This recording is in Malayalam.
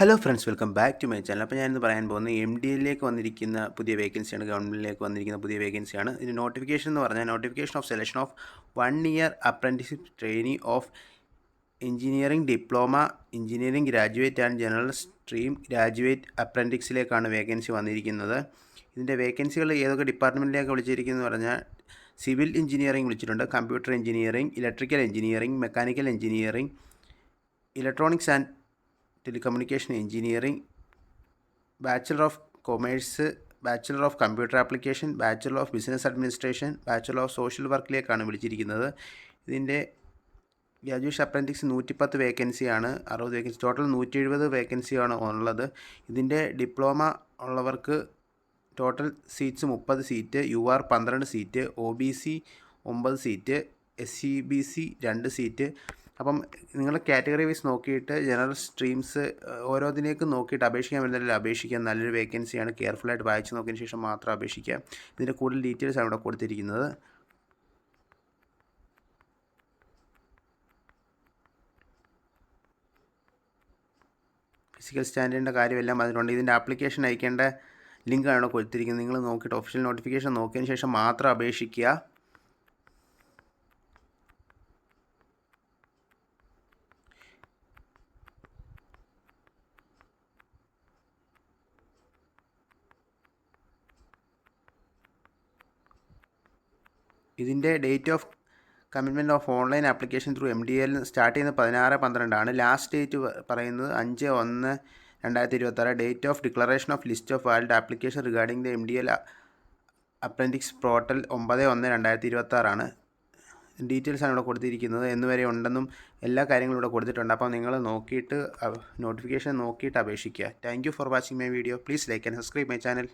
Hello friends, welcome back to my channel. അപ്പോൾ ഞാനിന്ന് പറയാൻ പോകുന്നത് MDയിലേക്ക് വന്നിരിക്കുന്ന പുതിയ വേക്കൻസിയാണ്. ഗവൺമെൻറ്റിലേക്ക് വന്നിരിക്കുന്ന പുതിയ വേക്കൻസിയാണ്. ഇതിന് നോട്ടിഫിക്കേഷൻ എന്ന് പറഞ്ഞാൽ notification of selection of 1 year apprenticeship trainee of engineering diploma, engineering graduate and general stream graduate അപ്രൻറ്റിക്സിലേക്കാണ് വേക്കൻസി വന്നിരിക്കുന്നത്. ഇതിൻ്റെ വേക്കൻസികൾ ഏതൊക്കെ ഡിപ്പാർട്ട്മെൻറ്റിലേക്ക് വിളിച്ചിരിക്കുന്നത് പറഞ്ഞാൽ സിവിൽ എഞ്ചിനീയറിംഗ് വിളിച്ചിട്ടുണ്ട്, computer engineering, electrical engineering, mechanical engineering, electronics and telecommunication engineering, bachelor of commerce, bachelor of computer application, bachelor of business administration, bachelor of social വർക്കിലേക്കാണ് വിളിച്ചിരിക്കുന്നത്. ഇതിൻ്റെ ഗ്രാജുവേഷൻ അപ്രൻറ്റിക്സ് 110 വേക്കൻസിയാണ്, 60 വേക്കൻസി, ടോട്ടൽ 170 വേക്കൻസിയാണ് ഉള്ളത്. ഇതിൻ്റെ ഡിപ്ലോമ ഉള്ളവർക്ക് total seats 30 seat, UR 12 seat, OBC 9 seat, SCBC 2 seat. അപ്പം നിങ്ങൾ കാറ്റഗറി വൈസ് നോക്കിയിട്ട് ജനറൽ സ്ട്രീംസ് ഓരോന്നിലേക്കും നോക്കിയിട്ട് അപേക്ഷിക്കാൻ വരുന്നതിൽ അപേക്ഷിക്കാൻ നല്ലൊരു വേക്കൻസിയാണ്. കെയർഫുള്ളായിട്ട് വായിച്ച് നോക്കിയതിന് ശേഷം മാത്രം അപേക്ഷിക്കുക. ഇതിൻ്റെ കൂടുതൽ ഡീറ്റെയിൽസാണ് ഇവിടെ കൊടുത്തിരിക്കുന്നത്. ഫിസിക്കൽ സ്റ്റാൻഡേർഡിൻ്റെ കാര്യമെല്ലാം അതിലുണ്ട്. ഇതിൻ്റെ ആപ്ലിക്കേഷൻ അയക്കേണ്ട ലിങ്കാണ് ഇവിടെ കൊടുത്തിരിക്കുന്നത്. നിങ്ങൾ നോക്കിയിട്ട് ഒഫീഷ്യൽ നോട്ടിഫിക്കേഷൻ നോക്കിയതിന് ശേഷം മാത്രം അപേക്ഷിക്കുക. ഇതിൻ്റെ date of commitment of online application through MDL start ചെയ്യുന്നത് 16/12. ലാസ്റ്റ് ഡേറ്റ് പറയുന്നത് 5/1/2026. Date of declaration of list of valid application regarding the MDL apprentices portal 9/1/2026. ഡീറ്റെയിൽസാണ് ഇവിടെ കൊടുത്തിരിക്കുന്നത്. എന്നുവരെ ഉണ്ടെന്നും എല്ലാ കാര്യങ്ങളും ഇവിടെ കൊടുത്തിട്ടുണ്ട്. അപ്പോൾ നിങ്ങൾ നോക്കിയിട്ട് നോട്ടിഫിക്കേഷൻ നോക്കിയിട്ട് അപേക്ഷിക്കുക. Thank you for watching my video. Please like and subscribe my channel.